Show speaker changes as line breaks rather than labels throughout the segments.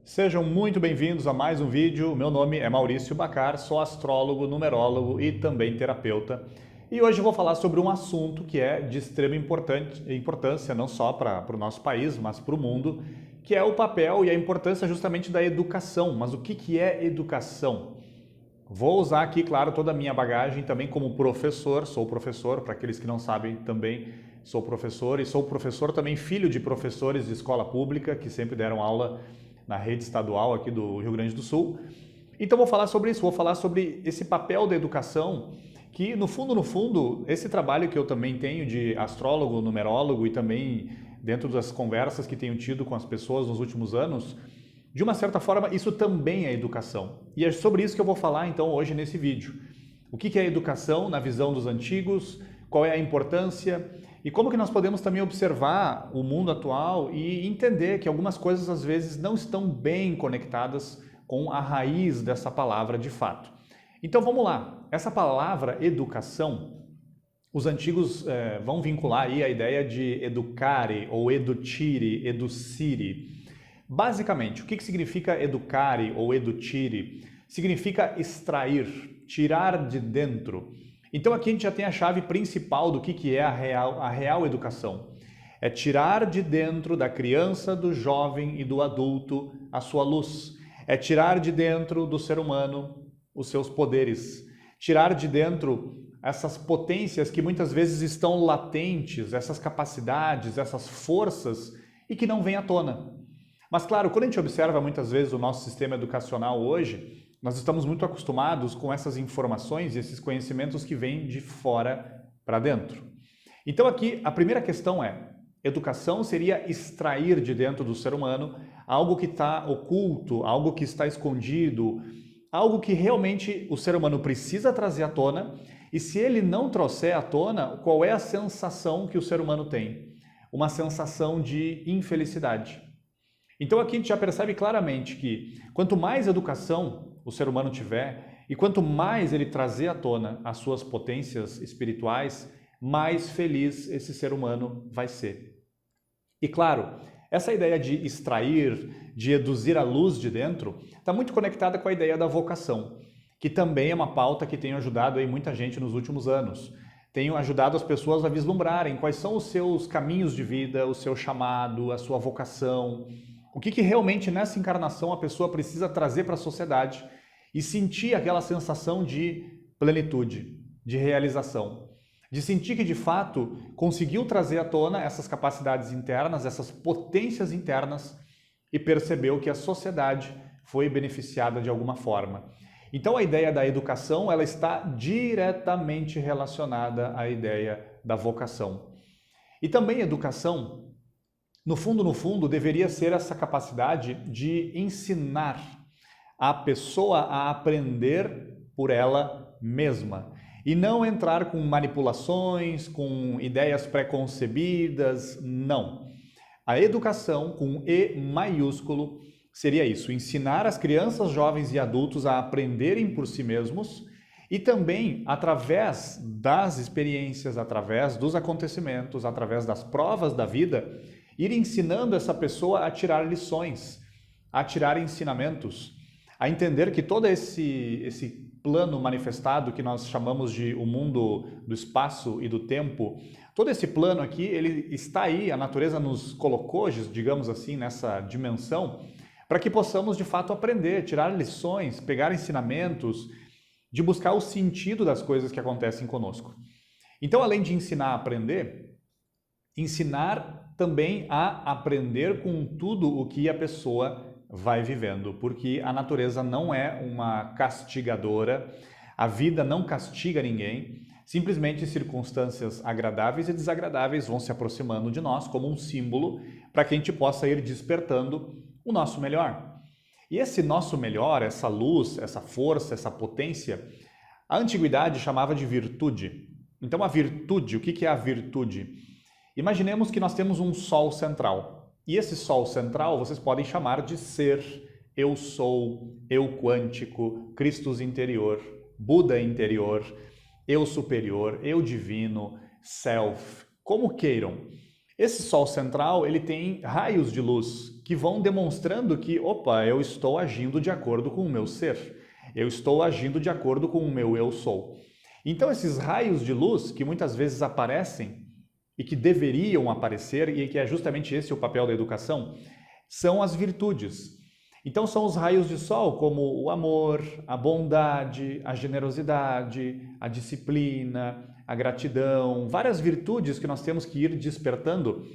Sejam muito bem-vindos a mais um vídeo. Meu nome é Maurício Bacar, sou astrólogo, numerólogo e também terapeuta. E hoje eu vou falar sobre um assunto que é de extrema importância, não só para o nosso país, mas para o mundo, que é o papel e a importância justamente da educação. Mas o que é educação? Vou usar aqui, claro, toda a minha bagagem também como professor, sou professor, para aqueles que não sabem também sou professor, e sou professor também filho de professores de escola pública que sempre deram aula na rede estadual aqui do Rio Grande do Sul. Então vou falar sobre isso, vou falar sobre esse papel da educação, que no fundo, esse trabalho que eu também tenho de astrólogo, numerólogo e também dentro das conversas que tenho tido com as pessoas nos últimos anos, de uma certa forma isso também é educação. E é sobre isso que eu vou falar então hoje nesse vídeo. O que é educação na visão dos antigos, qual é a importância e como que nós podemos também observar o mundo atual e entender que algumas coisas às vezes não estão bem conectadas com a raiz dessa palavra de fato. Então vamos lá, essa palavra educação, os antigos vão vincular aí a ideia de educare ou edutire, educire. Basicamente, o que significa educare ou edutire? Significa extrair, tirar de dentro. Então aqui a gente já tem a chave principal do que é a real educação. É tirar de dentro da criança, do jovem e do adulto a sua luz. É tirar de dentro do ser humano os seus poderes. Tirar de dentro essas potências que muitas vezes estão latentes, essas capacidades, essas forças e que não vêm à tona. Mas claro, quando a gente observa muitas vezes o nosso sistema educacional hoje, nós estamos muito acostumados com essas informações e esses conhecimentos que vêm de fora para dentro. Então aqui a primeira questão é, educação seria extrair de dentro do ser humano algo que está oculto, algo que está escondido, algo que realmente o ser humano precisa trazer à tona, e se ele não trouxer à tona, qual é a sensação que o ser humano tem? Uma sensação de infelicidade. Então aqui a gente já percebe claramente que quanto mais educação o ser humano tiver e quanto mais ele trazer à tona as suas potências espirituais, mais feliz esse ser humano vai ser. E claro, essa ideia de extrair, de eduzir a luz de dentro, está muito conectada com a ideia da vocação, que também é uma pauta que tem ajudado aí muita gente nos últimos anos. Tem ajudado as pessoas a vislumbrarem quais são os seus caminhos de vida, o seu chamado, a sua vocação, o que realmente nessa encarnação a pessoa precisa trazer para a sociedade e sentir aquela sensação de plenitude, de realização. De sentir que de fato conseguiu trazer à tona essas capacidades internas, essas potências internas e percebeu que a sociedade foi beneficiada de alguma forma. Então a ideia da educação ela está diretamente relacionada à ideia da vocação. E também educação, no fundo, deveria ser essa capacidade de ensinar a pessoa a aprender por ela mesma e não entrar com manipulações, com ideias pré-concebidas, não. A educação, com E maiúsculo, seria isso, ensinar as crianças, jovens e adultos a aprenderem por si mesmos e também, através das experiências, através dos acontecimentos, através das provas da vida, ir ensinando essa pessoa a tirar lições, a tirar ensinamentos, a entender que todo esse plano manifestado que nós chamamos de o mundo do espaço e do tempo, todo esse plano aqui, ele está aí, a natureza nos colocou, digamos assim, nessa dimensão, para que possamos de fato aprender, tirar lições, pegar ensinamentos, de buscar o sentido das coisas que acontecem conosco. Então, além de ensinar a aprender, ensinar também a aprender com tudo o que a pessoa vai vivendo, porque a natureza não é uma castigadora, a vida não castiga ninguém, simplesmente circunstâncias agradáveis e desagradáveis vão se aproximando de nós como um símbolo para que a gente possa ir despertando o nosso melhor. E esse nosso melhor, essa luz, essa força, essa potência, a antiguidade chamava de virtude. Então a virtude, o que é a virtude? Imaginemos que nós temos um sol central. E esse sol central vocês podem chamar de ser, eu sou, eu quântico, Christus interior, Buda interior, eu superior, eu divino, self, como queiram. Esse sol central ele tem raios de luz que vão demonstrando que, opa, eu estou agindo de acordo com o meu ser, eu estou agindo de acordo com o meu eu sou. Então esses raios de luz que muitas vezes aparecem e que deveriam aparecer, e que é justamente esse o papel da educação, são as virtudes. Então são os raios de sol, como o amor, a bondade, a generosidade, a disciplina, a gratidão, várias virtudes que nós temos que ir despertando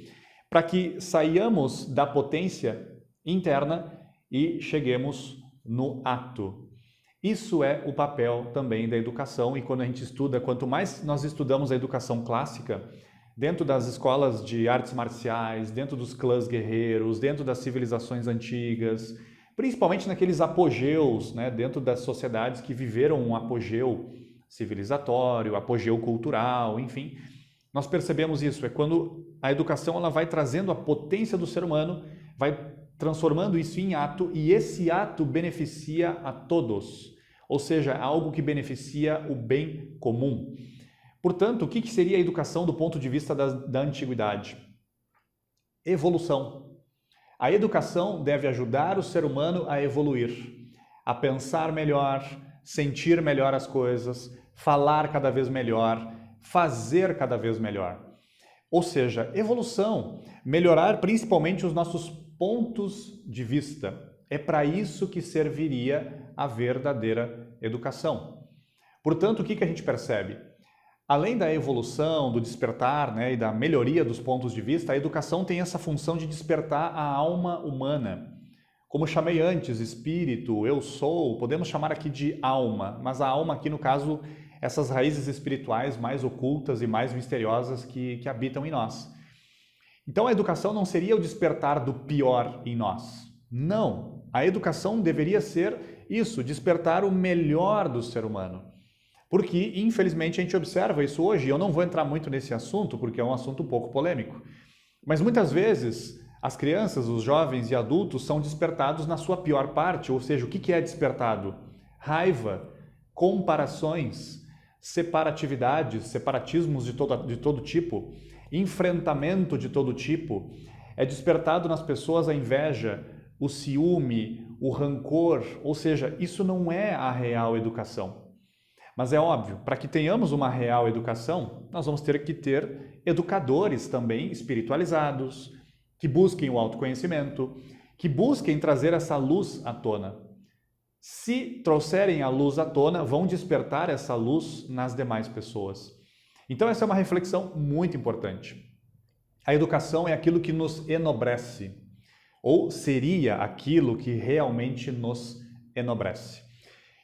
para que saiamos da potência interna e cheguemos no ato. Isso é o papel também da educação, e quando a gente estuda, quanto mais nós estudamos a educação clássica, dentro das escolas de artes marciais, dentro dos clãs guerreiros, dentro das civilizações antigas, principalmente naqueles apogeus, né, dentro das sociedades que viveram um apogeu civilizatório, apogeu cultural, enfim, nós percebemos isso. É quando a educação ela vai trazendo a potência do ser humano, vai transformando isso em ato, e esse ato beneficia a todos, ou seja, algo que beneficia o bem comum. Portanto, o que seria a educação do ponto de vista da antiguidade? Evolução. A educação deve ajudar o ser humano a evoluir, a pensar melhor, sentir melhor as coisas, falar cada vez melhor, fazer cada vez melhor. Ou seja, evolução, melhorar principalmente os nossos pontos de vista. É para isso que serviria a verdadeira educação. Portanto, o que a gente percebe? Além da evolução, do despertar, né, e da melhoria dos pontos de vista, a educação tem essa função de despertar a alma humana. Como chamei antes, espírito, eu sou, podemos chamar aqui de alma, mas a alma aqui no caso, essas raízes espirituais mais ocultas e mais misteriosas que habitam em nós. Então a educação não seria o despertar do pior em nós. Não, a educação deveria ser isso, despertar o melhor do ser humano. Porque, infelizmente, a gente observa isso hoje, e eu não vou entrar muito nesse assunto, porque é um assunto um pouco polêmico, mas muitas vezes as crianças, os jovens e adultos são despertados na sua pior parte, ou seja, o que é despertado? Raiva, comparações, separatividades, separatismos de todo tipo, enfrentamento de todo tipo. É despertado nas pessoas a inveja, o ciúme, o rancor, ou seja, isso não é a real educação. Mas é óbvio, para que tenhamos uma real educação, nós vamos ter que ter educadores também espiritualizados, que busquem o autoconhecimento, que busquem trazer essa luz à tona. Se trouxerem a luz à tona, vão despertar essa luz nas demais pessoas. Então essa é uma reflexão muito importante. A educação é aquilo que nos enobrece, ou seria aquilo que realmente nos enobrece.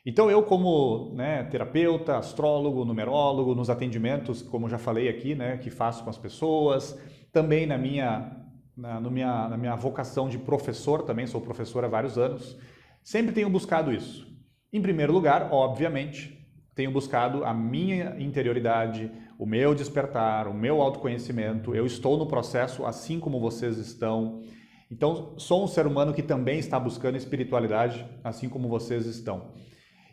Então eu como terapeuta, astrólogo, numerólogo, nos atendimentos, como já falei aqui, que faço com as pessoas, também na minha vocação de professor, também sou professor há vários anos, sempre tenho buscado isso. Em primeiro lugar, obviamente, tenho buscado a minha interioridade, o meu despertar, o meu autoconhecimento. Eu estou no processo assim como vocês estão. Então, sou um ser humano que também está buscando espiritualidade, assim como vocês estão.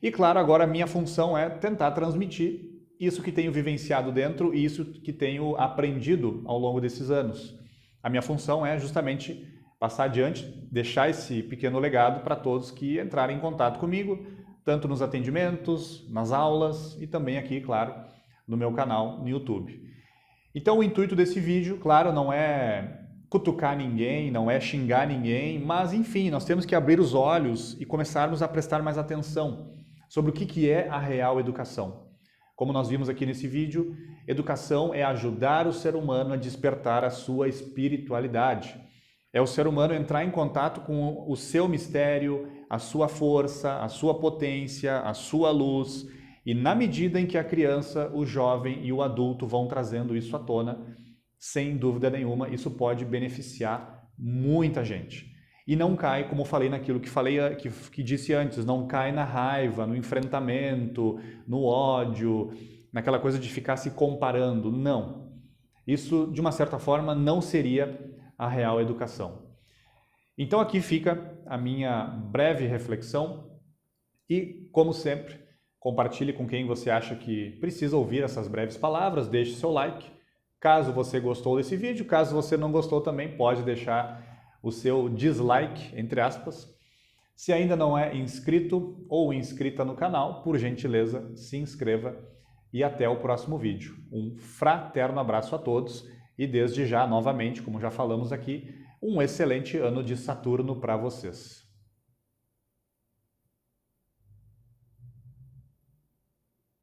E claro, agora a minha função é tentar transmitir isso que tenho vivenciado dentro e isso que tenho aprendido ao longo desses anos. A minha função é justamente passar adiante, deixar esse pequeno legado para todos que entrarem em contato comigo, tanto nos atendimentos, nas aulas e também aqui, claro, no meu canal no YouTube. Então o intuito desse vídeo, claro, não é cutucar ninguém, não é xingar ninguém, mas enfim, nós temos que abrir os olhos e começarmos a prestar mais atenção sobre o que é a real educação. Como nós vimos aqui nesse vídeo, educação é ajudar o ser humano a despertar a sua espiritualidade. É o ser humano entrar em contato com o seu mistério, a sua força, a sua potência, a sua luz. E na medida em que a criança, o jovem e o adulto vão trazendo isso à tona, sem dúvida nenhuma, isso pode beneficiar muita gente. E não cai, como falei naquilo que disse antes, não cai na raiva, no enfrentamento, no ódio, naquela coisa de ficar se comparando. Não. Isso, de uma certa forma, não seria a real educação. Então aqui fica a minha breve reflexão e, como sempre, compartilhe com quem você acha que precisa ouvir essas breves palavras, deixe seu like. Caso você gostou desse vídeo, caso você não gostou também, pode deixar o seu dislike, entre aspas. Se ainda não é inscrito ou inscrita no canal, por gentileza, se inscreva e até o próximo vídeo. Um fraterno abraço a todos e desde já, novamente, como já falamos aqui, um excelente ano de Saturno para vocês.